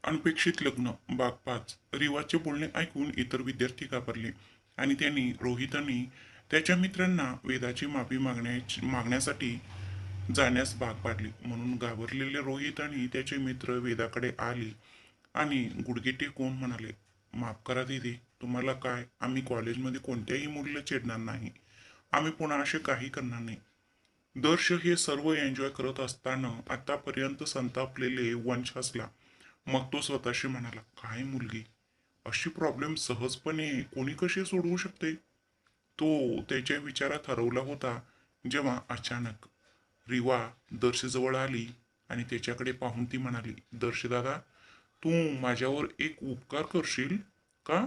अनपेक्षित लग्न भाग 5. रिवाचे बोलणे ऐकून इतर विद्यार्थी घाबरले आणि त्यांनी रोहितांनी त्याच्या मित्रांना वेदाची माफी मागण्यासाठी जाण्यास भाग पाडले. म्हणून घाबरलेले रोहित आणि त्याचे मित्र वेदाकडे आले आणि गुडघे टेकवून म्हणाले, माफ करा दीदी, तुम्हाला काय, आम्ही कॉलेजमध्ये कोणत्याही मुलीला चिडणार नाही. आम्ही पुन्हा असे काही करणार नाही. दर्श हे सर्व एन्जॉय करत असताना आतापर्यंत संतापलेले वंश हसला. मग तो स्वतःशी म्हणाला, काय मुलगी, अशी प्रॉब्लेम सहजपणे कोणी कशी सोडवू शकते. तो त्याच्या विचारात हरवला होता जेव्हा अचानक रिवा दर्शजवळ आली आणि त्याच्याकडे पाहून ती म्हणाली, दर्श दादा, तू माझ्यावर एक उपकार करशील का.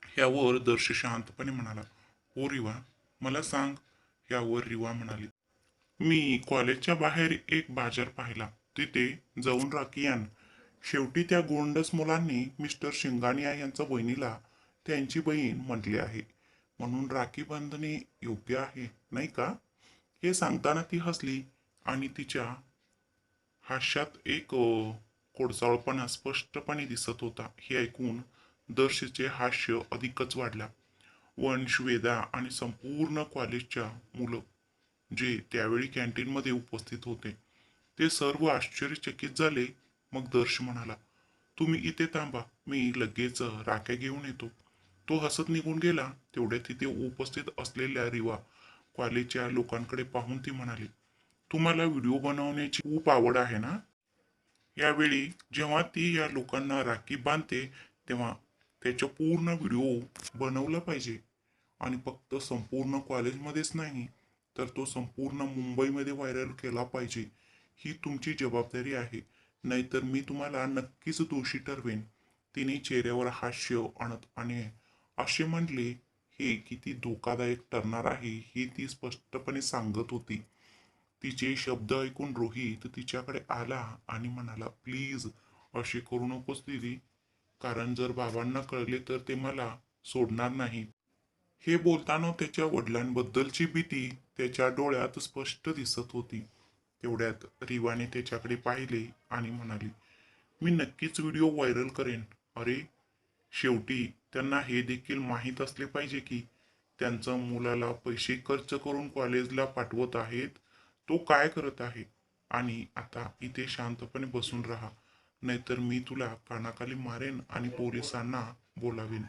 ह्यावर दर्श शांतपणे म्हणाला, हो रिवा, मला सांग. यावर रिवा म्हणाली, मी कॉलेजच्या बाहेर एक बाजार पाहिला. तिथे जाऊन राखी आण. शेवटी त्या गोंडस मुलांनी मिस्टर शिंगानिया यांच्या बहिणीला त्यांची बहीण म्हटले आहे, म्हणून राखी बांधणे योग्य आहे, नाही का. हे सांगताना ती हसली आणि तिच्या हास्यात एक कोडसाळपणा स्पष्टपणे दिसत होता. हे ऐकून दर्शचे हास्य अधिकच वाढला. वंश, वेदा आणि संपूर्ण कॉलेजच्या मुलं जे त्यावेळी कॅन्टीनमध्ये उपस्थित होते ते सर्व आश्चर्यचकित झाले. मग दर्श म्हणाला, तुम्ही इथे थांबा, मी लगेच राख्या घेऊन येतो. तो हसत निघून गेला. तेवढ्यात तिथे उपस्थित असलेल्या रिवा कॉलेजच्या लोकांकडे पाहून ती म्हणाली, तुम्हाला व्हिडिओ बनवण्याची खूप आवड आहे ना. यावेळी जेव्हा ती या लोकांना राखी बांधते तेव्हा त्याचा पूर्ण व्हिडिओ बनवला पाहिजे आणि फक्त संपूर्ण कॉलेजमध्येच नाही तर तो संपूर्ण मुंबईमध्ये व्हायरल केला पाहिजे. ही तुमची जबाबदारी आहे, नाहीतर मी तुम्हाला नक्कीच दोषी ठरवेन. तिने चेहऱ्यावर हास्य आणत आणि असे म्हणले, हे किती धोकादायक ठरणार आहे हे ती स्पष्टपणे सांगत होती. तिचे शब्द ऐकून रोहित तिच्याकडे आला आणि म्हणाला, प्लीज असे करू नकोस दीदी, कारण जर बाबांना कळले तर ते मला सोडणार नाही. हे बोलताना त्याच्या वडिलांबद्दलची भीती त्याच्या डोळ्यात स्पष्ट दिसत होती. तेवढ्यात रिवाने त्याच्याकडे पाहिले आणि म्हणाली, मी नक्कीच व्हिडिओ व्हायरल करेन. अरे, शेवटी त्यांना हे देखील माहीत असले पाहिजे की त्यांच्या मुलाला पैसे खर्च करून कॉलेजला पाठवत आहेत, तो काय करत आहे. आणि आता इथे शांतपणे बसून राहा, नाहीतर मी तुला कानाखाली मारेन आणि पोलिसांना बोलावेन.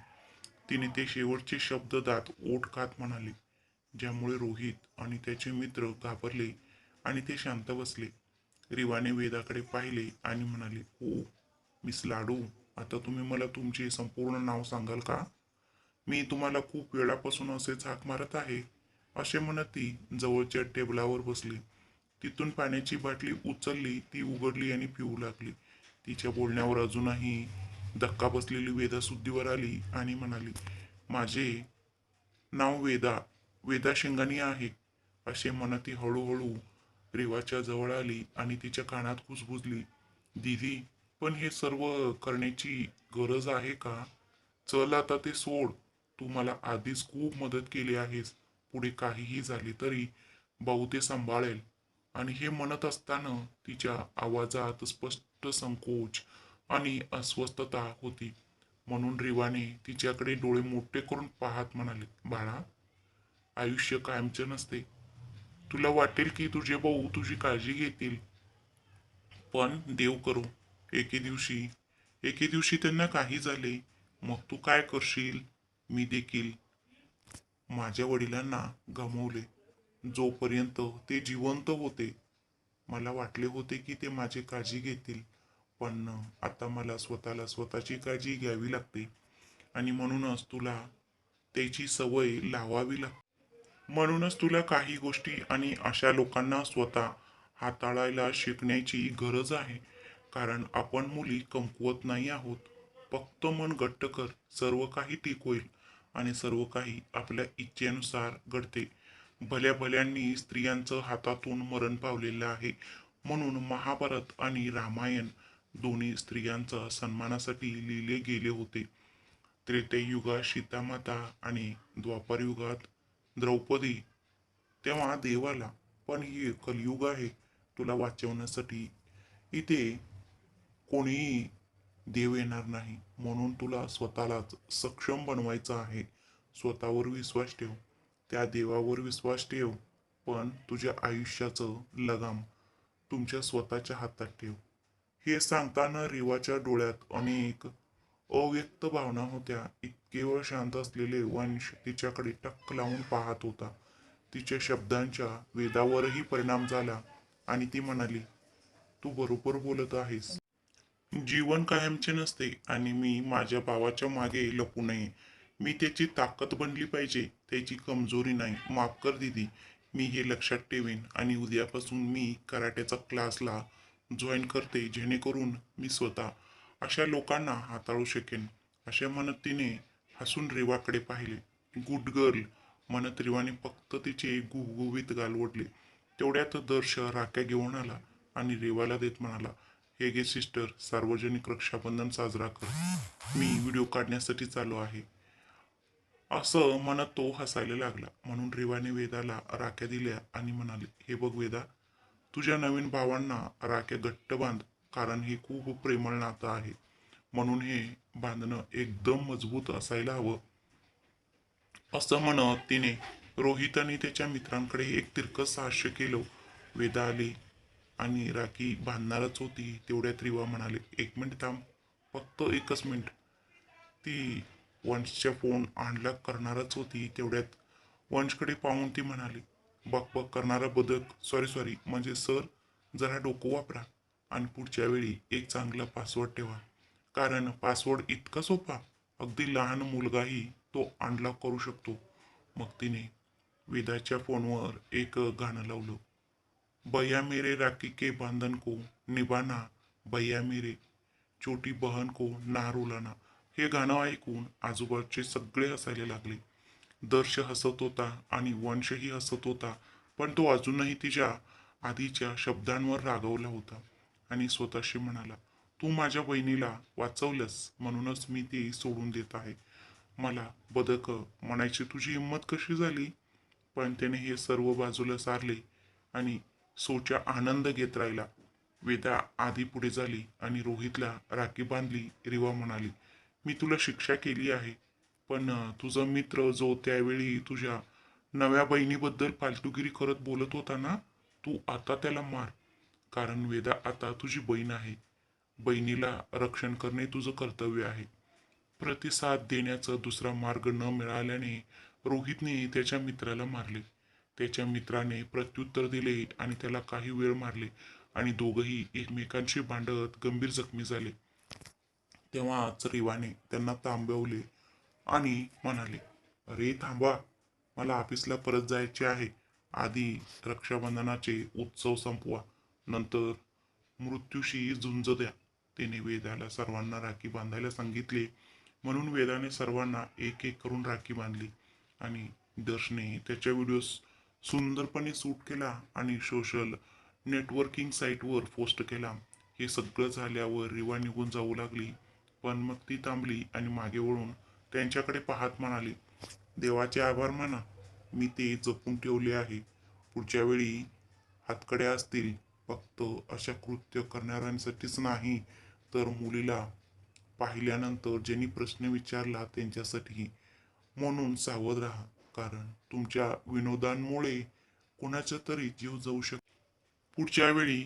तिने ते शेवटचे शब्द दात ओठ खात म्हणाले, ज्यामुळे रोहित आणि त्याचे मित्र घाबरले आणि ते शांत बसले. रिवाने वेदाकडे पाहिले आणि म्हणाले, हो मिस लाडू, आता तुम्ही मला तुमचे संपूर्ण नाव सांगाल का. मी तुम्हाला खूप वेळापासून असे झाक मारत आहे. असे म्हणत ती जवळच्या टेबलावर बसली. तिथून पाण्याची बाटली उचलली, ती उघडली आणि पिऊ लागली. तिच्या बोलण्यावर अजूनही धक्का बसलेली वेदा शुद्धीवर आली आणि म्हणाली, माझे नाव वेदा शिंगाणी आहे. असे म्हणत ती हळूहळू रेवाच्या जवळ आली आणि तिच्या कानात कुजबुजली, दीदी, पण हे सर्व करण्याची गरज आहे का. चल आता ते सोड. तू मला आधीच खूप मदत केली आहेस. पुढे काहीही झाले तरी भाऊ ते सांभाळेल. आणि हे म्हणत असताना तिच्या आवाजात स्पष्ट संकोच आणि अस्वस्थता होती. म्हणून रिवाने तिच्याकडे डोळे मोठे करून पाहत म्हणाले, बाळा, आयुष्य कायमचे नसते. तुला वाटेल की तुझे भाऊ तुझी काळजी घेतील, पण देव करो एके दिवशी त्यांना काही झाले, मग तू काय करशील. मी देखील माझ्या वडिलांना गमावले. जोपर्यंत ते जिवंत होते मला वाटले होते की ते माझी काळजी घेतील, पण आता मला स्वतःला स्वतःची काळजी घ्यावी लागते. आणि म्हणूनच तुला त्याची सवय लावावी लागते. म्हणूनच तुला काही गोष्टी आणि अशा लोकांना स्वतः हाताळायला शिकण्याची गरज आहे. कारण आपण मुली कमकुवत नाही आहोत. फक्त मन घट्ट कर, सर्व काही ठीक होईल. आणि सर्व काही आपल्या इच्छेनुसार घडते. भल्या भल्यांनी स्त्रियांचं हातातून मरण पावलेलं आहे. म्हणून महाभारत आणि रामायण दोन्ही स्त्रियांचा सन्मानासाठी लिहिले गेले होते. त्रेतायुगात सीतामाता आणि द्वापारयुगात द्रौपदी. तेव्हा देवाला, पण ही कलयुग आहे तुला वाचवण्यासाठी. इथे कोणीही देव येणार नाही. म्हणून तुला स्वतःलाच सक्षम बनवायचं आहे. स्वतःवर विश्वास ठेव. त्या देवावर विश्वास ठेव. पण तुझ्या आयुष्याचं लगाम तुमच्या स्वतःच्या हातात ठेव. हे सांगताना रिवाच्या डोळ्यात अनेक अव्यक्त भावना होत्या. इतके वेळ शांत असलेले वंश तिच्याकडे टक्क लावून पाहत होता. तिच्या शब्दांच्या वेदावरही परिणाम झाला आणि ती म्हणाली, तू बरोबर बोलत आहेस. जीवन कायमचे नसते आणि मी माझ्या भावाच्या मागे लपू नये. मी त्याची ताकद बनली पाहिजे, त्याची कमजोरी नाही. माफ कर दीदी, मी हे लक्षात ठेवेन आणि उद्यापासून मी कराटेचा क्लासला जॉईन करते, जेणेकरून मी स्वतः अशा लोकांना हाताळू शकेन. अशा म्हणत तिने हसून रेवाकडे पाहिले. गुड गर्ल म्हणत रेवाने फक्त तिचे गुगुवीत गाल ओढले. तेवढ्यात दर्श राख्या घेऊन आला आणि रेवाला देत म्हणाला, हे घे सिस्टर, सार्वजनिक रक्षाबंधन साजरा कर. मी व्हिडिओ काढण्यासाठी चालू आहे. असं म्हणत तो हसायला लागला. म्हणून रेवाने वेदाला राख्या दिल्या आणि म्हणाले, हे बघ वेदा, तुझ्या नवीन भावांना राख्या घट्ट बांध, कारण हे खूप प्रेमळ नातं आहे. म्हणून हे बांधणं एकदम मजबूत असायला हवं. असं म्हणत तिने रोहित आणि त्याच्या मित्रांकडे एक तिरकस हास्य केलं. वेदा आली आणि राखी बांधणारच होती. तेवढ्यात रिवा म्हणाले, एक मिनिट थांब, फक्त एकच मिनिट. ती वंशच्या फोन अनलॉक करणारच होती. तेवढ्यात वंशकडे पाहून ती म्हणाली, बक बक करणारा बदक, सॉरी सॉरी, म्हणजे सर, जरा डोकं वापरा आणि पुढच्या वेळी एक चांगला पासवर्ड ठेवा, कारण पासवर्ड इतका सोपा, अगदी लहान मुलगाही तो अनलॉक करू शकतो. मग तिने वेदाच्या फोनवर एक गाणं लावलं, भैया मेरे राखी के बंधन को निभाना, भैया मेरे छोटी बहन को ना रुलाना. हे गाणं ऐकून आजूबाजूचे सगळे हसायला लागले. दर्श हसत होता आणि वंशही हसत होता, पण तो अजूनही तिच्या आधीच्या शब्दांवर रागवला होता आणि स्वतःशी म्हणाला, तू माझ्या बहिणीला वाचवलंस म्हणूनच मी ती सोडून देत आहे. मला बदक म्हणायची तुझी हिंमत कशी झाली? पण त्याने हे सर्व बाजूला सारले आणि सोचा आनंद घेत राहिला. वेदा आधी पुढे झाली आणि रोहितला राखी बांधली. रिवा म्हणाली, मी तुला शिक्षा केली आहे, पण तुझा मित्र जो त्यावेळी तुझ्या नव्या बहिणीबद्दल फालतूगिरी करत बोलत होता ना, तू आता त्याला मार, कारण वेदा आता तुझी बहीण आहे. बहिणीला रक्षण करणे तुझं कर्तव्य आहे. प्रतिसाद देण्याचा दुसरा मार्ग न मिळाल्याने रोहितने त्याच्या मित्राला मारले. त्याच्या मित्राने प्रत्युत्तर दिले आणि त्याला काही वेळ मारले आणि दोघंही एकमेकांशी भांडत गंभीर जखमी झाले. तेव्हाच रिवाने त्यांना थांबवले आणि म्हणाले, अरे थांबा, मला ऑफिसला परत जायचे आहे. आधी रक्षाबंधनाचे उत्सव संपवा, नंतर मृत्यूशी झुंज द्या. त्याने वेदाला सर्वांना राखी बांधायला सांगितले. म्हणून वेदाने सर्वांना एक एक करून राखी बांधली आणि दर्शने त्याच्या व्हिडिओज सुंदरपणे शूट केला आणि सोशल नेटवर्किंग साईटवर पोस्ट केला. हे सगळं झाल्यावर रिवा निघून जाऊ लागली, पण मग ती थांबली आणि मागे वळून त्यांच्याकडे पाहत म्हणाली, देवाचे आभार माना, मी ते जपून ठेवले आहे. पुढच्या वेळी हातकड्या असतील, फक्त अशा कृत्य करणाऱ्यांसाठीच नाही, तर मुलीला पाहिल्यानंतर ज्यांनी प्रश्न विचारला त्यांच्यासाठी. म्हणून सावध राहा, कारण तुमच्या विनोदांमुळे कोणाचा तरी जीव जाऊ शकतो. पुढच्या वेळी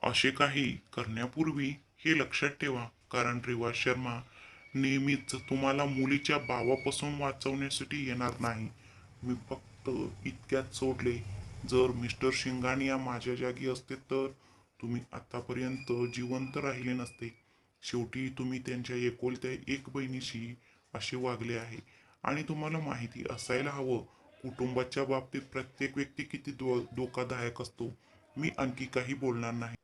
असे काही करण्यापूर्वी हे लक्षात ठेवा, कारण रेवा शर्मा नेहमीच तुम्हाला मुलीच्या भावापासून वाचवण्यासाठी येणार नाही. मी फक्त इतक्यात सोडले, जर मिस्टर शिंगानिया माझ्या जागी असते तर तुम्ही आतापर्यंत जिवंत राहिले नसते. शेवटी तुम्ही त्यांच्या एकुलत्या एक बहिणीशी असे वागले आहे आणि तुम्हाला माहिती असायला हवं, कुटुंबाच्या बाबतीत प्रत्येक व्यक्ती किती धोकादायक असतो. मी आणखी काही बोलणार नाही.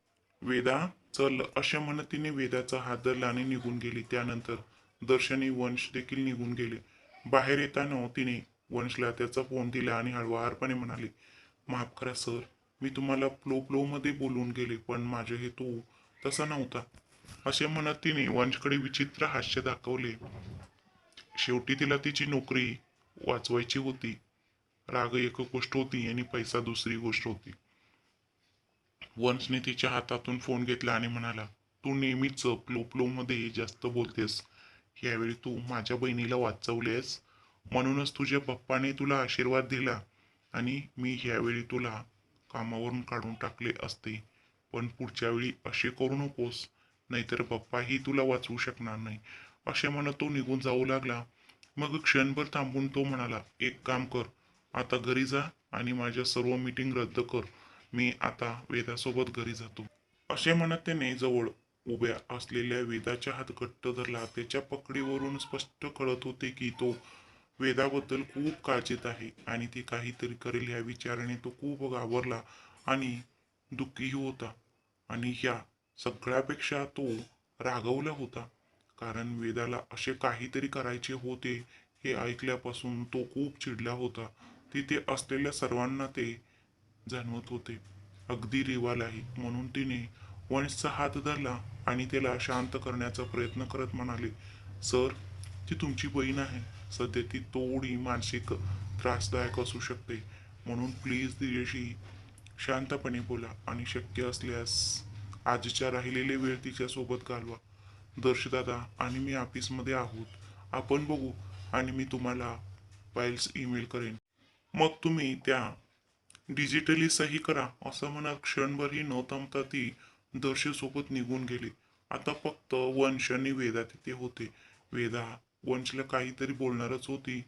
वेदा, चल, अशा म्हणत तिने वेदाचा हात धरला आणि निघून गेली. त्यानंतर दर्शनी वंश देखील निघून गेले. बाहेर येताना तिने वंशला त्याचा फोन दिला आणि हळुवारपणे म्हणाली, माफ करा सर, मी तुम्हाला फ्लो मध्ये बोलून गेले, पण माझा हेतू तसा नव्हता. असे म्हणत तिने वंशकडे विचित्र हास्य दाखवले. शेवटी तिला तिची नोकरी वाचवायची होती. राग एक गोष्ट होती आणि पैसा दुसरी गोष्ट होती. वंशने तिच्या हातातून फोन घेतला आणि म्हणाला, तू नेहमीच फ्लो मध्ये जास्त बोलतेस. यावेळी तू माझ्या बहिणीला वाचवलेस, म्हणूनच तुझ्या पप्पाने तुला आशीर्वाद दिला आणि मी यावेळी तुला कामावरून काढून टाकले असते. पण पुढच्या वेळी असे करू नकोस, नाहीतर पप्पाही तुला वाचवू शकणार नाही. असे म्हणत तो निघून जाऊ लागला. मग क्षणभर थांबून तो म्हणाला, एक काम कर, आता घरी जा आणि माझ्या सर्व मीटिंग रद्द कर. मी आता वेदासोबत घरी जातो. असे म्हणत त्याने जवळ उभ्या असलेल्या वेदाचा हात घट्ट धरला. त्याच्या पकडीवरून स्पष्ट कळत होते की तो वेदाबद्दल खूप काळजीत आहे आणि ती काहीतरी करेल या विचाराने तो खूप घाबरला आणि दुःखीही होता. आणि ह्या सगळ्यापेक्षा तो रागवला होता, कारण वेदाला असे काहीतरी करायचे होते हे ऐकल्यापासून तो खूप चिडला होता. तिथे असलेल्या सर्वांना ते जाणवत होते, अगदी रिवालाही. म्हणून तिने वंशचा हात धरला आणि त्याला शांत करण्याचा प्रयत्न करत म्हणाले, सर, ती तुमची बहीण आहे. सध्या ती थोडी मानसिक त्रासदायक असू शकते, म्हणून प्लीज तिच्याशी शांतपणे बोला आणि शक्य असल्यास आजच्या राहिलेले वेळ तिच्या सोबत घालवा. दर्शदादा आणि मी ऑफिसमध्ये आहोत, आपण बघू आणि मी तुम्हाला फाईल्स ईमेल करेन. मग तुम्ही त्या डिजिटली सही करा. असं म्हणत क्षणभरही न थांबता ती दर्शेसोबत निघून गेली. आता फक्त वंश आणि वेदा तिथे होते. वेदा वंशला काहीतरी बोलणारच होती,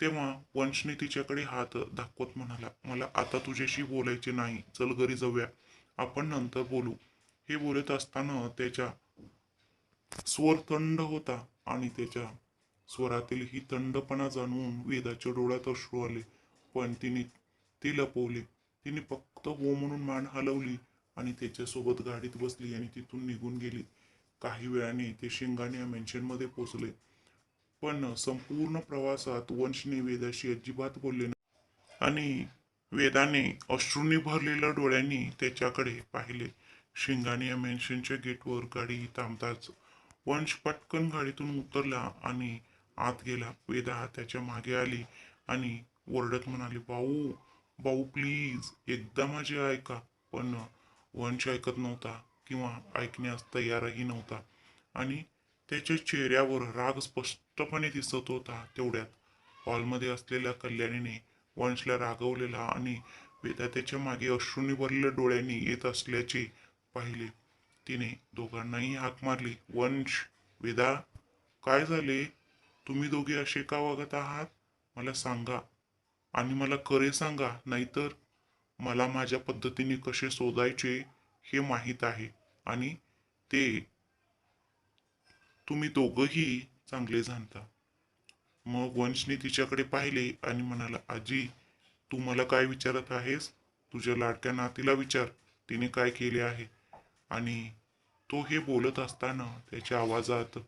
तेव्हा वंशने तिच्याकडे हात दाखवत म्हणाला, मला आता तुझ्याशी बोलायचे नाही, चल घरी जाऊया, आपण नंतर बोलू. हे बोलत असताना त्याच्या स्वर थंड होता आणि त्याच्या स्वरातील ही थंडपणा जाणून वेदाच्या डोळ्यात अश्रू आले. पण तिने ते लपवले. तिने फक्त हो म्हणून मान हलवली आणि त्याच्यासोबत गाडीत बसली आणि तिथून निघून गेली. काही वेळाने ते शिंगाणे मेन्शन मध्ये पोचले. पण संपूर्ण प्रवासात वंशने वेदाशी अजिबात बोलले नाही आणि वेदाने अश्रूंनी भरलेल्या डोळ्यांनी त्याच्याकडे पाहिले. शिंगाणे मेन्शनच्या गेटवर गाडी थांबताच वंश पटकन गाडीतून उतरला आणि आत गेला. वेदा त्याच्या मागे आली आणि ओरडत म्हणाली, भाऊ, भाऊ प्लीज एकदा माझे ऐका. पण वंश ऐकत नव्हता किंवा ऐकण्यास तयारही नव्हता आणि त्याच्या चेहऱ्यावर राग स्पष्टपणे दिसत होता. तेवढ्यात हॉलमध्ये असलेल्या कल्याणीने वंशला रागवलेला आणि वेदा त्याच्या मागे अश्रूंनी भरलेल्या डोळ्यांनी येत असल्याचे पाहिले. तिने दोघांनाही हाक मारली, वंश, वेदा, काय झाले? तुम्ही दोघे असे का वागत आहात? मला सांगा आणि मला खरे सांगा, नाहीतर मला माझ्या पद्धतीने कसे शोधायचे हे माहीत आहे आणि ते तुम्ही दोघंही चांगले जाणता. मग वंशने तिच्याकडे पाहिले आणि म्हणाला, आजी, तू मला काय विचारत आहेस? तुझ्या लाडक्या नातीला विचार, तिने काय केले आहे. आणि तो हे बोलत असताना त्याच्या आवाजात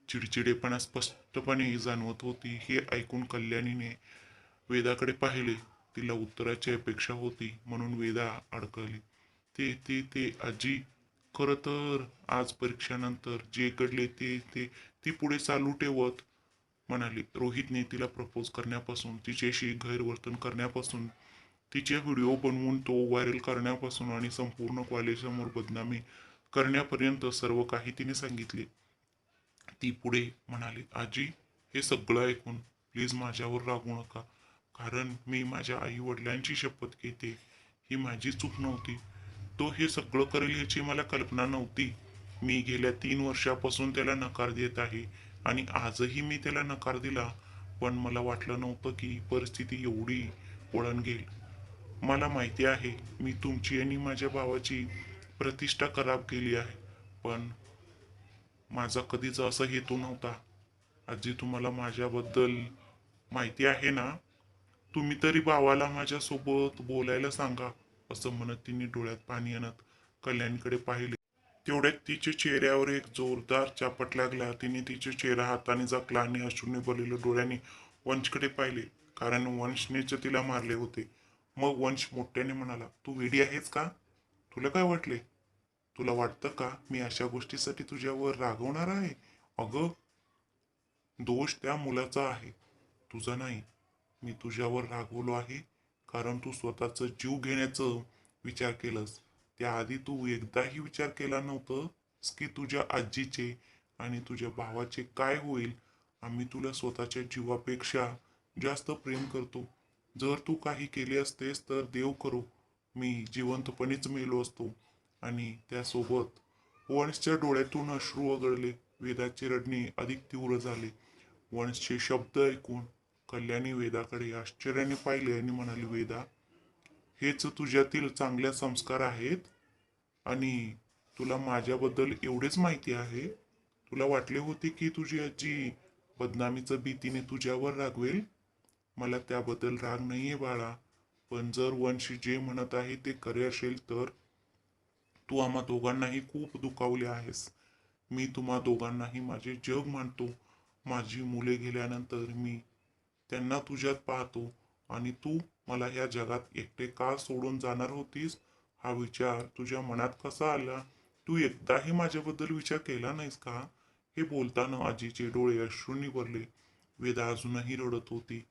चिडचिडेपणा स्पष्टपणे जाणवत होती. हे ऐकून कल्याणीने वेदाकडे पाहिले. तिला उत्तराची अपेक्षा होती, म्हणून वेदा अडकली. ते आजी, खरं तर आज परीक्षानंतर जे घडले ते ती पुढे चालू ठेवत म्हणाली. रोहितने तिला प्रपोज करण्यापासून, तिच्याशी गैरवर्तन करण्यापासून, तिचे व्हिडिओ बनवून तो व्हायरल करण्यापासून आणि संपूर्ण कॉलेजसमोर बदनामी करण्यापर्यंत सर्व काही तिने सांगितले. ती पुढे म्हणाली, आजी, हे सगळं ऐकून प्लीज माझ्यावर रागवू नका, कारण मी माझ्या आई वडिलांची शपथ घेते, ही माझी चूक नव्हती. तो हे सगळं करेल याची मला कल्पना नव्हती. मी गेल्या 3 वर्षापासून त्याला नकार देत आहे आणि आजही मी त्याला नकार दिला, पण मला वाटलं नव्हतं की परिस्थिती एवढी वळण घेईल. मला माहिती आहे मी तुमची आणि माझ्या भावाची प्रतिष्ठा खराब केली आहे, पण माझा कधीच असा हेतू नव्हता. आजी, तुम्हाला माझ्याबद्दल माहिती आहे ना? तुम्ही तरी भावाला माझ्यासोबत बोलायला सांगा. असं म्हणत तिने डोळ्यात पाणी आणत कल्याणीकडे पाहिले. तेवढ्यात तिच्या चेहऱ्यावर एक जोरदार चापट लागला. तिने तिचा चेहरा हाताने झाकला आणि अश्रूने भरलेल्या डोळ्यांनी वंशकडे पाहिले, कारण वंशनेच तिला मारले होते. मग वंश मोठ्याने म्हणाला, तू वेडी आहेस का? तुला काय वाटले? तुला वाटतं का मी अशा गोष्टीसाठी तुझ्यावर रागवणार आहे? अगं, दोष त्या मुलाचा आहे, तुझा नाही. मी तुझ्यावर रागवलो आहे कारण तू स्वतःचा जीव घेण्याचं विचार केलास. त्याआधी तू एकदाही विचार केला नव्हतं की तुझ्या आजीचे आणि तुझ्या भावाचे काय होईल. आम्ही तुला स्वतःच्या जीवापेक्षा जास्त प्रेम करतो. जर तू काही केले असतेस तर देव करो मी जिवंतपणेच मेलो असतो. आणि त्यासोबत वंशच्या डोळ्यातून अश्रू वगळले. वेदाचे रडणे अधिक तीव्र झाले. वंशचे शब्द ऐकून कल्याणी वेदाकडे आश्चर्याने पाहिले आणि म्हणाली, वेदा, हेच तुझ्यातील चांगल्या संस्कार आहेत आणि तुला माझ्याबद्दल एवढेच माहिती आहे. तुला वाटले होते की तुझी आजी बदनामीचं भीतीने तुझ्यावर रागवेल. मला त्याबद्दल राग नाहीये बाळा, पण जर वंशी जे म्हणत आहे ते खरे असेल तर तू आम्हा दोघांनाही खूप दुखावले आहेस. मी तुम्हा दोघांनाही माझे जग मानतो. माझी मुले गेल्यानंतर मी त्यांना तुझ्यात पाहतो आणि तू मला या जगात एकटे का सोडून जाणार होतीस हा विचार तुझ्या मनात कसा आला. तू एकदाही माझ्याबद्दल विचार केला नाहीस का. हे बोलताना आजीचे डोळे अश्रूंनी भरले. वेदा अजूनही रडत होती.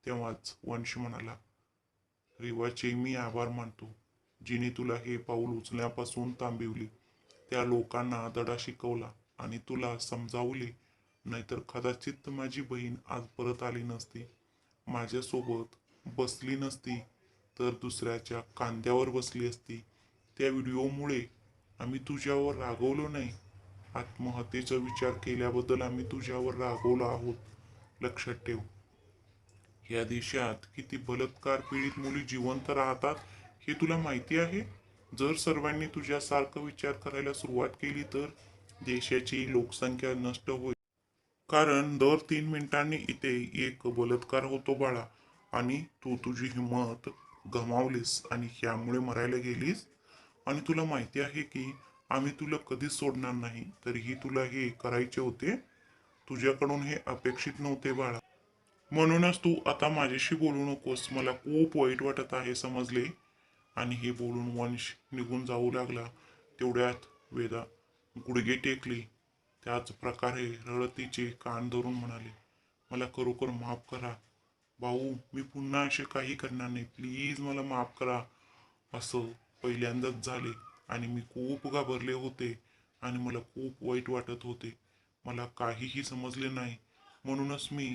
तेव्हाच वंश म्हणाला, रेवाचे मी आभार मानतो, जिने तुला हे पाऊल उचलण्यापासून थांबविले. त्या लोकांना धडा शिकवला आणि तुला समजावले. नाहीतर कदाचित माझी बहीण आज परत आली नसती, माझ्यासोबत बसली नसती, तर दुसऱ्याच्या खांद्यावर बसली असती. त्या व्हिडिओमुळे आम्ही तुझ्यावर रागवलो नाही. आत्महत्येचा विचार केल्याबद्दल आम्ही तुझ्यावर रागवलो आहोत. लक्षात ठेव. या देशात किती बलात्कार पीडित मुली जिवंत राहतात हे तुला माहिती आहे. जर सर्वांनी तुझ्यासारखं विचार करायला सुरुवात केली तर देशाची लोकसंख्या नष्ट होईल. कारण दर 3 मिनिटांनी इथे एक बलात्कार होतो बाळा. आणि तू तुझी हिंमत गमावलीस आणि ह्यामुळे मरायला गेलीस. आणि तुला माहिती आहे की आम्ही तुला कधीच सोडणार नाही. तरीही तुला हे करायचे होते. तुझ्याकडून हे अपेक्षित नव्हते बाळा. म्हणूनच तू आता माझ्याशी बोलू नकोस. मला खूप वाईट वाटत आहे, समजले. आणि हे बोलून वंश निघून जाऊ लागला. तेवढ्यात वेदा गुडघे टेकली. त्याच प्रकारे रडतीचे कान धरून म्हणाले, मला खरोखर माफ करा भाऊ. मी पुन्हा असे काही करणार नाही. प्लीज मला माफ करा. असं पहिल्यांदाच झाले आणि मी खूप घाबरले होते आणि मला खूप वाईट वाटत होते. मला काहीही समजले नाही. म्हणूनच मी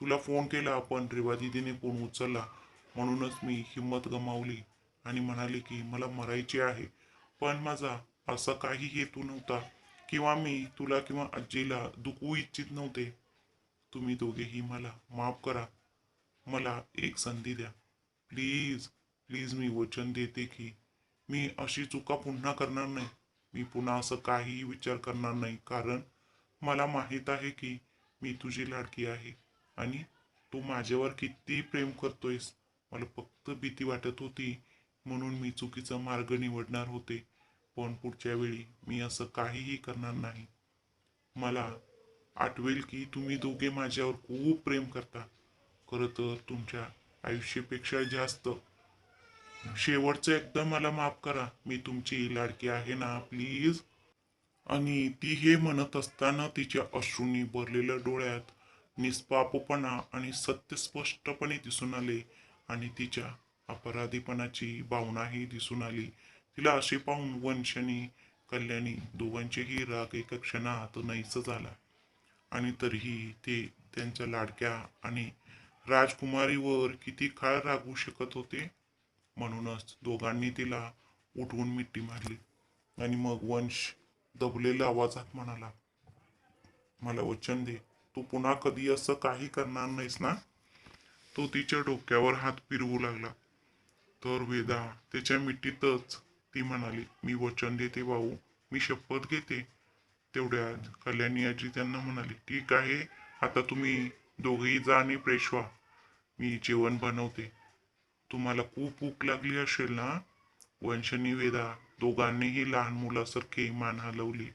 तुला फोन केला, पण रेवा दिदीने फोन उचलला. म्हणूनच मी हिंमत गमावली आणि म्हणाले की मला मरायचे आहे. पण माझा असा काही हेतू नव्हता किंवा मी तुला किंवा आजीला दुखवू इच्छित नव्हते. तुम्ही दोघेही मला माफ करा. मला एक संधी द्या. प्लीज प्लीज मी वचन देते की मी अशी चुका पुन्हा करणार नाही. मी पुन्हा असं काहीही विचार करणार नाही. कारण मला माहित आहे की मी तुझी लाडकी आहे आणि तू माझ्यावर किती प्रेम करतोयस. मला फक्त भीती वाटत होती म्हणून मी चुकीचा मार्ग निवडणार होते. पण पुढच्या वेळी मी असं काहीही करणार नाही. मला आठवेल की तुम्ही दोघे माझ्यावर खूप प्रेम करता. खरं तर तुमच्या आयुष्यापेक्षा जास्त. शेवटचं एकदा मला माफ करा. मी तुमची लाडकी आहे ना, प्लीज. आणि ती हे म्हणत असताना तिच्या अश्रूंनी भरलेल्या डोळ्यात निष्पापपणा आणि सत्य स्पष्टपणे दिसून आले आणि तिच्या अपराधीपणाची भावनाही दिसून आली. तिला असे पाहून वंश आणि कल्याणी दोघांचेही राग एका क्षणात नाहीस झाला. आणि तरीही ते त्यांच्या लाडक्या आणि राजकुमारीवर किती काळ रागवू शकत होते. म्हणूनच दोघांनी तिला उठवून मिठी मारली. आणि मग वंश दबलेल्या आवाजात म्हणाला, मला वचन दे, तू पुन्हा कधी असं काही करणार नाहीस ना. तो तिच्या डोक्यावर हात फिरवू लागला. तर वेदा त्याच्या मिठीतच ती म्हणाली, मी वचन देते भाऊ, मी शपथ घेते. तेवढ्यात कल्याणी आजी त्यांना म्हणाली, ठीक आहे, आता तुम्ही दोघेही जा आणि फ्रेश व्हा. मी जेवण बनवते. तुम्हाला खूप भूक लागली असेल ना. वंश आणि वेदा दोघांनीही लहान मुलासारखे मान हलवली.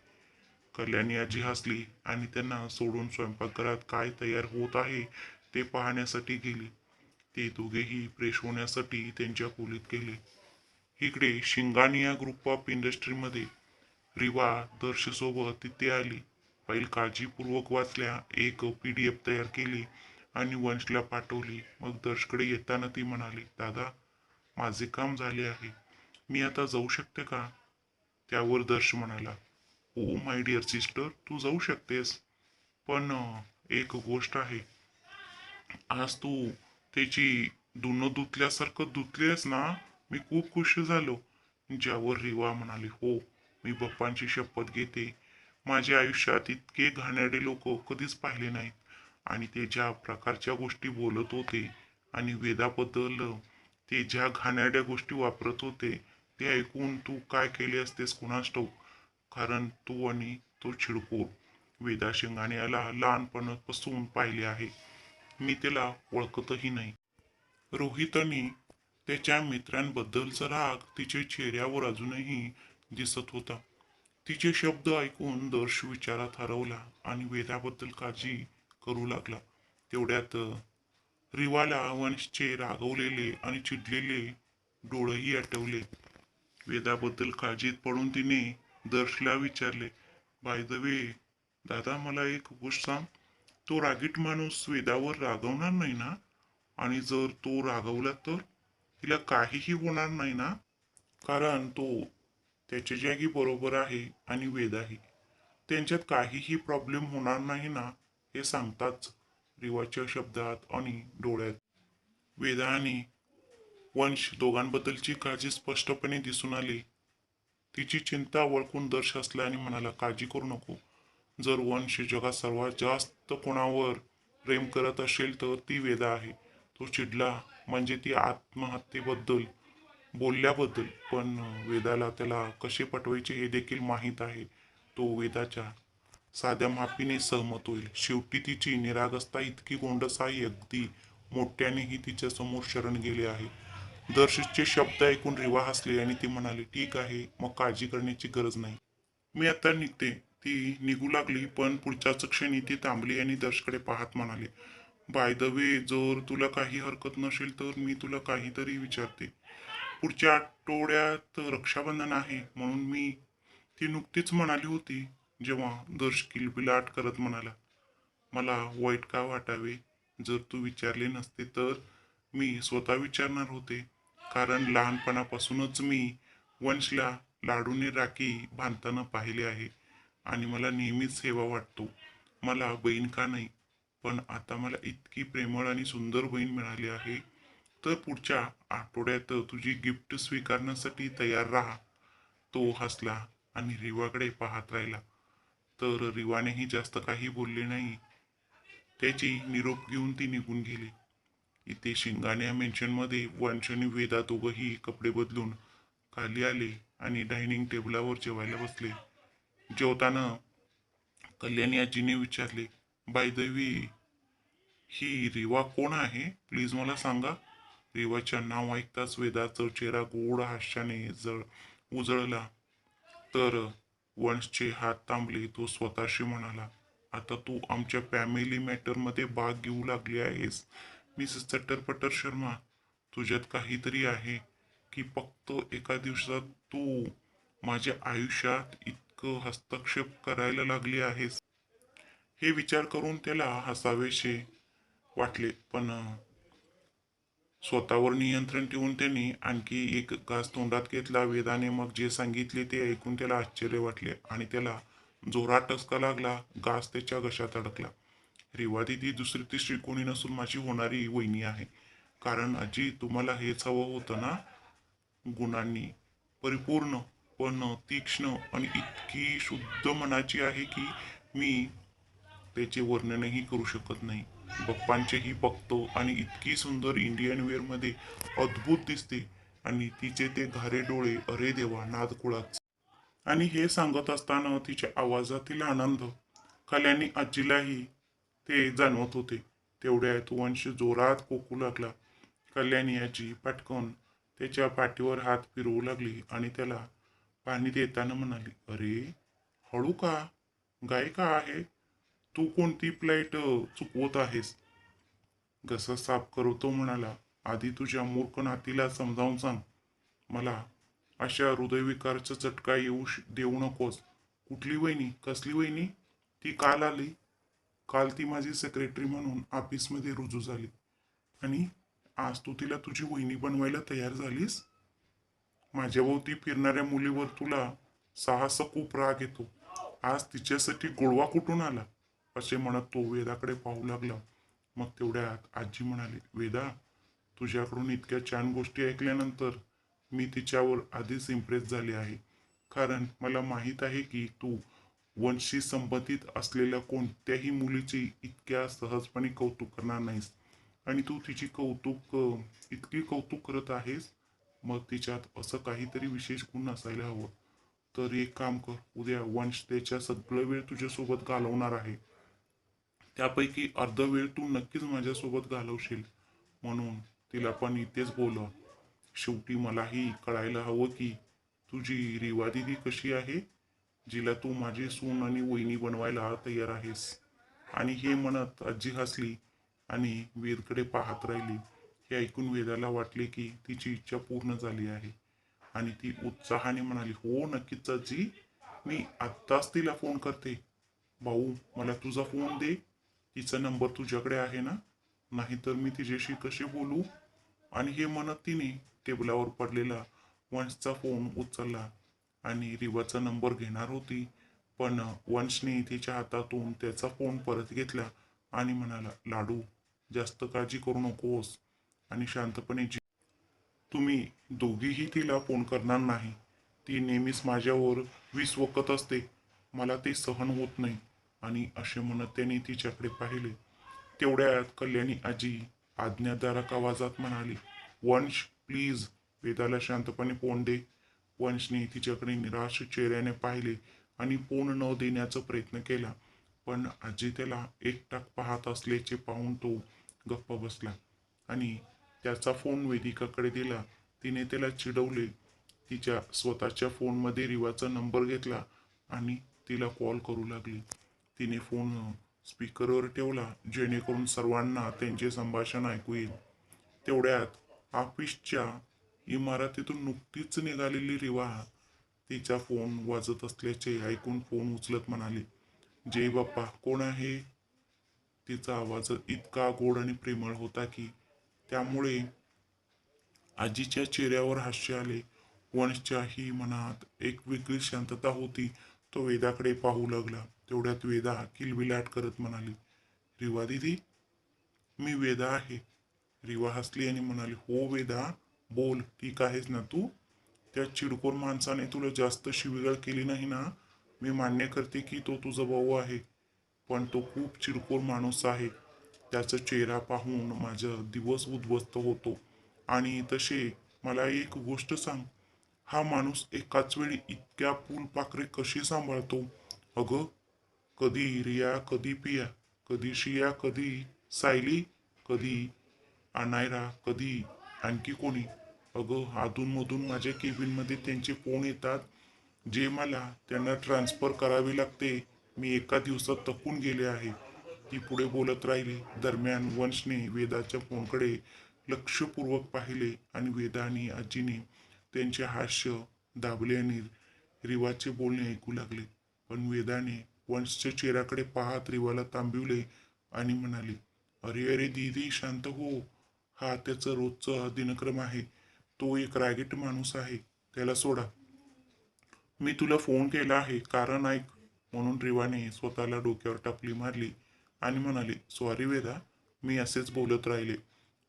कल्याणी आजी हसली आणि त्यांना सोडून स्वयंपाकघरात काय तयार होत आहे ते पाहण्यासाठी गेली. ते दोघेही फ्रेश होण्यासाठी त्यांच्या खोलीत गेले. इकडे शिंगाणी ग्रुप ऑफ इंडस्ट्रीमध्ये रिवा दर्शसोबत तिथे आली. फाईल काळजीपूर्वक वाचल्या, एक PDF तयार केली आणि वंशला पाठवली. मग दर्शकडे येताना ती म्हणाली, दादा, माझे काम झाले आहे. मी आता जाऊ शकते का. त्यावर दर्श म्हणाला, ओ माय डिअर सिस्टर, तू जाऊ शकतेस. पण एक गोष्ट आहे. आज तू त्याची धुणं धुतल्यासारखं धुतलीस ना. मी खूप खुश झालो. ज्यावर रिवा म्हणाली, हो, मी बाप्पांची शपथ घेते. माझ्या आयुष्यात इतके घाणेरडे लोक कधीच पाहिले नाहीत. आणि ते ज्या प्रकारच्या गोष्टी बोलत होते आणि वेदाबद्दल ते ज्या घाणेरड्या गोष्टी वापरत होते, ते ऐकून तू काय केले असतेस कुणास ठाऊक. कारण तू आणि तो चिडको वेदा शिंगाण्याला लहानपणापासून पाहिले आहे. मी त्याला ओळखतही नाही. रोहितने त्याच्या मित्रांबद्दलचा राग तिच्या चेहऱ्यावर अजूनही दिसत होता. तिचे शब्द ऐकून दर्श विचारात हरवला आणि वेदाबद्दल काळजी करू लागला. तेवढ्यात रिवाला वंशचे रागवलेले आणि चिडलेले डोळेही आठवले. वेदाबद्दल काळजीत पडून तिने दर्शला विचारले, बाय द वे दादा, मला एक गोष्ट सांग. तो रागीट माणूस वेदावर रागवणार नाही ना? आणि जर तो रागवला तर तिला काहीही होणार नाही ना? कारण तो त्याच्या जागी बरोबर आहे आणि वेदाही. त्यांच्यात काहीही प्रॉब्लेम होणार नाही ना, हे सांगताच रिवाच्या शब्दात आणि डोळ्यात वेदा आणि वंश दोघांबद्दलची काळजी स्पष्टपणे दिसून आली. तिची चिंता ओळखून दर्श हसला आणि म्हणाला, काळजी करू नको. जर वंश जगात सर्वात जास्त कोणावर प्रेम करत असेल तर ती वेदा आहे. तो चिडला म्हणजे ती आत्महत्येबद्दल बोलल्याबद्दल, पण वेदाला त्याला कसे पटवायचे हे देखील माहीत आहे. तो वेदाच्या साध्या माफीने सहमत होईल. शेवटी तिची निरागसता इतकी गोंडस आहे, अगदी मोठ्यानेही तिच्या समोर शरण गेले आहे. दर्शचे शब्द ऐकून रिवा हसली आणि ती म्हणाली, ठीक आहे, मग काळजी करण्याची गरज नाही. मी आता निघते. ती निघू लागली, पण पुढच्याच क्षणी ती थांबली आणि दर्शकडे पाहत म्हणाली, बाय द वे, जर तुला काही हरकत नसेल तर मी तुला काहीतरी विचारते. पुढच्या आठवड्यात रक्षाबंधन आहे म्हणून मी ती नुकतीच म्हणाली होती. जेव्हा दर्श किलबिलाट करत म्हणाला, मला वाईट का वाटावे? जर तू विचारले नसते तर मी स्वतः विचारणार होते. कारण लहानपणापासूनच मी वंशला लाडूने राखी बांधताना पाहिले आहे आणि मला नेहमीच हेवा वाटतो. मला बहीण का नाही, पण आता मला इतकी प्रेमळ आणि सुंदर बहीण मिळाली आहे. तर पुढच्या आठवड्यात तुझी गिफ्ट स्वीकारण्यासाठी तयार राहा. तो हसला आणि रिवाकडे पाहत राहिला. तर रिवानेही जास्त काही बोलले नाही. त्याची निरोप घेऊन ती निघून गेली. इथे शिंगाण्या मेन्शनमध्ये वंश आणि वेदा दोघंही कपडे बदलून खाली आले आणि डायनिंग टेबलावर जेवायला बसले. जेवताना कल्याणी आजीने विचारले, बाय द वे, ही रिवा कोण आहे? प्लीज मला सांगा. रिवाच्या नाव ऐकताच वेदाचा चेहरा गोड हास्याने उजळला. तर वंशचे हात थांबले. तो स्वतःशी म्हणाला, आता तू आमच्या फॅमिली मॅटरमध्ये भाग घेऊ लागली आहेस. मिसेस चट्टरपट्टर शर्मा, तुझ्यात काहीतरी आहे की फक्त एका दिवसात तू माझ्या आयुष्यात इतकं हस्तक्षेप करायला लागली आहेस? हे विचार करून त्याला हसावेसे वाटले, पण स्वतःवर नियंत्रण ठेवून त्यांनी आणखी एक घास तोंडात घेतला. वेदाने मग जे सांगितले ते ऐकून त्याला आश्चर्य वाटले आणि त्याला जोरात टसका लागला. घास त्याच्या घशात अडकला. रेवा दिदी दुसरी तिसरी कोणी नसून माझी होणारी वहिनी आहे. कारण आजी, तुम्हाला हेच हवं होतं ना? गुणांनी परिपूर्ण, पण तीक्ष्ण आणि इतकी शुद्ध मनाची आहे की मी त्याचे वर्णनही करू शकत नाही. बाप्पांचेही बघतो आणि इतकी सुंदर इंडियन वेअरमध्ये अद्भुत दिसते. आणि तिचे ते घारे डोळे, अरे देवा, नादकुळाच. आणि हे सांगत असताना तिच्या आवाजातील आनंद कल्याणी आजीलाही ते जाणवत होते. तेवढ्यात वंश जोरात खोकू लागला. कल्याणी आजी पटकन त्याच्या पाठीवर हात फिरवू लागली आणि त्याला पाणी देताना म्हणाली, अरे हळू का? गाय का आहे? तू कोणती प्लेट चुकवत आहेस? घसा साफ करतो म्हणाला, आधी तुझ्या मूर्ख नातीला समजावून सांग. मला अशा हृदयविकाराचा झटका देऊ नकोस. कुठली वहिनी? कसली वहिनी? ती काल आली. काल ती माझी सेक्रेटरी म्हणून ऑफिसमध्ये रुजू झाली आणि आज तू तिला तुझी वहिनी बनवायला तयार झालीस? माझ्या भोवती फिरणाऱ्या मुलीवर तुला साहस खूप राग येतो. आज तिच्यासाठी गोडवा कुठून आला असे म्हणत तो वेदाकडे पाहू लागला. मग तेवढ्यात आजी म्हणाली, वेदा, तुझ्याकडून इतक्या छान गोष्टी ऐकल्यानंतर मी तिच्यावर आधीच इम्प्रेस झाले आहे. कारण मला माहीत आहे की तू वंशशी संबंधित असलेल्या कोणत्याही मुलीचे इतक्या सहजपणे कौतुक करणार नाहीस. आणि तू तिची इतकी कौतुक करत आहेस, मग तिच्यात असं काहीतरी विशेष गुण असायला हवं. तर एक काम कर, उद्या वंश त्याच्या सगळं वेळ तुझ्यासोबत घालवणार आहे. त्यापैकी अर्धा वेळ तू नक्कीच माझ्यासोबत घालवशील. म्हणून तिला पण इथेच बोलव. शेवटी मलाही कळायला हवं की तुझी रिवा दिदी कशी आहे, जिला तू माझी सून आणि वहिनी बनवायला तयार आहेस. आणि हे म्हणत आजी हसली आणि वेदकडे पाहत राहिली. हे ऐकून वेदाला वाटले की तिची इच्छा पूर्ण झाली आहे. आणि ती उत्साहाने म्हणाली, हो नक्कीच आजी, मी आत्ताच तिला फोन करते. भाऊ, मला तुझा फोन दे. तिचा नंबर तुझ्याकडे आहे ना? नाहीतर मी तिच्याशी कसे बोलू? आणि हे म्हणत तिने टेबलावर पडलेला वंशचा फोन उचलला आणि रिवाचा नंबर घेणार होती. पण वंशने तिच्या हातातून त्याचा फोन परत घेतला आणि म्हणाला, लाडू, जास्त काळजी करू नकोस आणि शांतपणे तुम्ही दोघीही तिला फोन करणार नाही. ती नेहमीच माझ्यावर विश्वकत असते. मला ते सहन होत नाही. आणि असे म्हणत त्याने तिच्याकडे पाहिले. तेवढ्यात कल्याणी आजी आज्ञाधारक आवाजात म्हणाली, वंश प्लीज, वेदाला शांतपणे फोन दे. वंशने तिच्याकडे निराश चेहऱ्याने पाहिले आणि फोन न देण्याचा प्रयत्न केला. पण आजी त्याला एकटाक पाहत असल्याचे पाहून तो गप्प बसला आणि त्याचा फोन वेदिकाकडे दिला. तिने त्याला चिडवले. तिच्या स्वतःच्या फोनमध्ये रिवाचा नंबर घेतला आणि तिला कॉल करू लागली. तिने फोन स्पीकरवर ठेवला जेणेकरून सर्वांना त्यांचे संभाषण ऐकू येईल. तेवढ्यात ऑफिसच्या इमारतीतून नुकतीच निघालेली रिवा तिचा फोन वाजत असल्याचे ऐकून फोन उचलत म्हणाली, जय बाप्पा, कोण आहे? तिचा आवाज इतका गोड आणि प्रेमळ होता की त्यामुळे आजीच्या चेहऱ्यावर हास्य आले. वंशच्याही मनात एक वेगळी शांतता होती. तो वेदाकडे पाहू लागला. तेवढ्यात वेदा किलबिलाट करत म्हणाली, रिवा दिदी, मी वेदा आहे. रिवा हसली आणि म्हणाली, हो वेदा, बोल, ठीक आहेस ना तू? त्या चिडकोर माणसाने तुला जास्त शिवीगाळ केली नाही ना? मी मान्य करते की तो तुझा भाऊ आहे, पण तो खूप चिडकोर माणूस आहे. त्याचा चेहरा पाहून माझा दिवस उद्ध्वस्त होतो. आणि तसे मला एक गोष्ट सांग, हा माणूस एकाच वेळी इतक्या फुलपाखरे कशी सांभाळतो? अगं, कधी रिया, कधी पिया, कधी शिया, कधी सायली, कधी अनायरा, कधी आणखी कोणी. अगं, अधूनमधून माझ्या केबिनमध्ये त्यांचे फोन येतात, जे मला त्यांना ट्रान्सफर करावे लागते. मी एका दिवसात थकून गेले आहे. ती पुढे बोलत राहिली. दरम्यान वंशने वेदाच्या फोनकडे लक्षपूर्वक पाहिले आणि वेदा आणि आजीने त्यांचे हास्य दाबले आणि रिवाचे बोलणे ऐकू लागले. पण वेदाने वंशच्या चेहऱ्याकडे पाहत रिवाला थांबविले आणि म्हणाली, अरे अरे दीदी, शांत हो. हा त्याचा रोजचा दिनक्रम आहे. तो एक रागीट माणूस आहे. त्याला सोडा. मी तुला फोन केला आहे कारण ऐक. म्हणून रिवाने स्वतःला डोक्यावर टापली मारली आणि म्हणाली, सॉरी वेदा, मी असेच बोलत राहिले.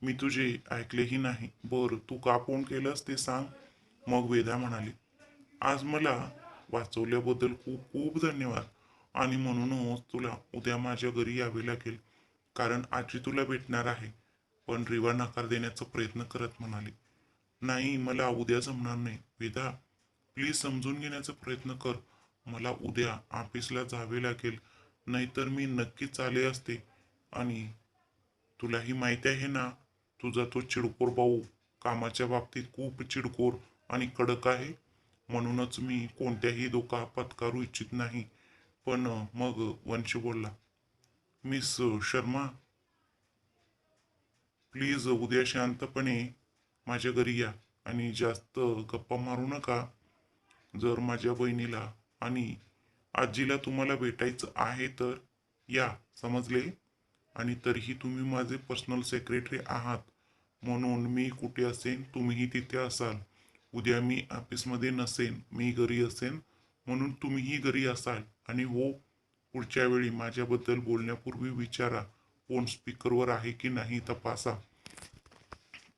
मी तुझे ऐकलेही नाही. बर, तू का फोन केलंस ते सांग. मग वेदा म्हणाली, आज मला वाचवल्याबद्दल खूप खूप धन्यवाद. आणि म्हणूनच तुला उद्या माझ्या घरी यावे लागेल, कारण आजी तुला भेटणार आहे. पण रिवा नकार देण्याचा प्रयत्न करत म्हणाली, नाही, मला उद्या जमणार नाही. वेदा, प्लीज समजून घेण्याचा प्रयत्न कर. मला उद्या ऑफिसला जावे लागेल, नाहीतर मी नक्कीच आले असते. आणि तुलाही माहिती आहे ना, तुझा तो चिडकोर भाऊ कामाच्या बाबतीत खूप चिडकोर आणि कडक आहे. म्हणूनच मी कोणत्याही धोका पत्करू इच्छित नाही. पण मग वंश बोलला, मिस शर्मा, प्लीज उद्या शांतपणे माझ्या घरी या आणि जास्त गप्पा मारू नका. जर माझ्या बहिणीला आणि आजीला तुम्हाला भेटायचं आहे तर या, समजले? आणि तरीही तुम्ही माझे पर्सनल सेक्रेटरी आहात, म्हणून मी कुठे असेन तुम्हीही तिथे असाल. उद्या मी ऑफिसमध्ये नसेन, मी घरी असेन. म्हणून तुम्हीही घरी असाल. आणि हो, पुढच्या वेळी माझ्याबद्दल बोलण्यापूर्वी विचारा, फोन स्पीकरवर आहे की नाही तपासा.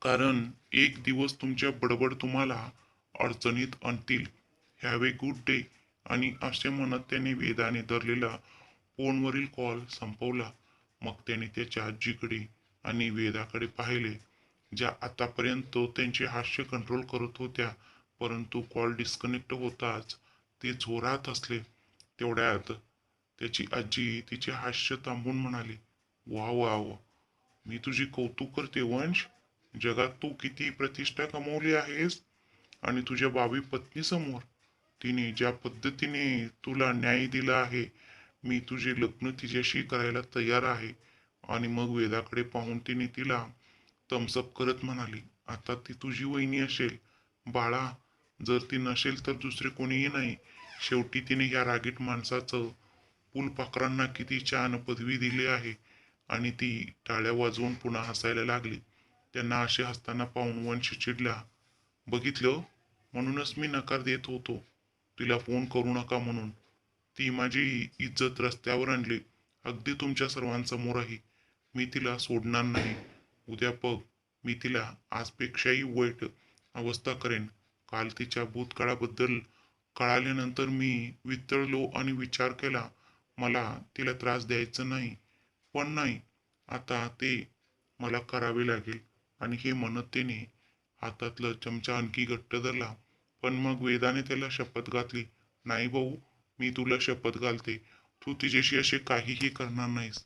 कारण एक दिवस तुमच्या बडबड तुम्हाला अडचणीत आणतील. Have a good day. आणि असे म्हणत त्याने वेदाने धरलेला फोनवरील कॉल संपवला. मग त्याने त्याच्या आजीकडे आणि वेदाकडे पाहिले, ज्या आतापर्यंत त्यांचे हास्य कंट्रोल करत होत्या, परंतु कॉल डिस्कनेक्ट होताच ते जोरात हसले. तेवढ्यात त्याची आजी तिचे हास्य थांबवून म्हणाली, वा वा वा, मी तुझी कौतुक करते वंश. जगात तू किती प्रतिष्ठा कमावली आहेस. आणि तुझ्या भावी पत्नीसमोर तिने ज्या पद्धतीने तुला न्याय दिला आहे, मी तुझे लग्न तिच्याशी करायला तयार आहे. आणि मग वेदाकडे पाहून तिने तिला थम्सअप करत म्हणाली, आता ती तुझी वहिनी असेल बाळा. जर ती नसेल तर दुसरे कोणीही नाही. शेवटी तिने ह्या रागीट माणसाचं फुलपाखरांना किती छान पदवी दिली आहे. आणि ती टाळ्या वाजवून पुन्हा हसायला लागली. त्यांना असे हसताना पाहून वंश चिडला. बघितलं, म्हणूनच मी नकार देत होतो तिला फोन करू नका म्हणून. ती माझी इज्जत रस्त्यावर आणली, अगदी तुमच्या सर्वांसमोरही. मी तिला सोडणार नाही. उद्या बघ, मी तिला आजपेक्षाही वाईट अवस्था करेन. काल तिच्या भूतकाळाबद्दल कळाल्यानंतर मी वितळलो आणि विचार केला, मला तिला त्रास द्यायचा नाही. पण नाही, आता ते मला करावे लागेल. आणि हे म्हणत त्याने हातातला चमचा आणखी घट्ट धरला. पण मग वेदाने त्याला शपथ घातली, नाही भाऊ, मी तुला शपथ घालते, तू तिच्याशी असे काहीही करणार नाहीस.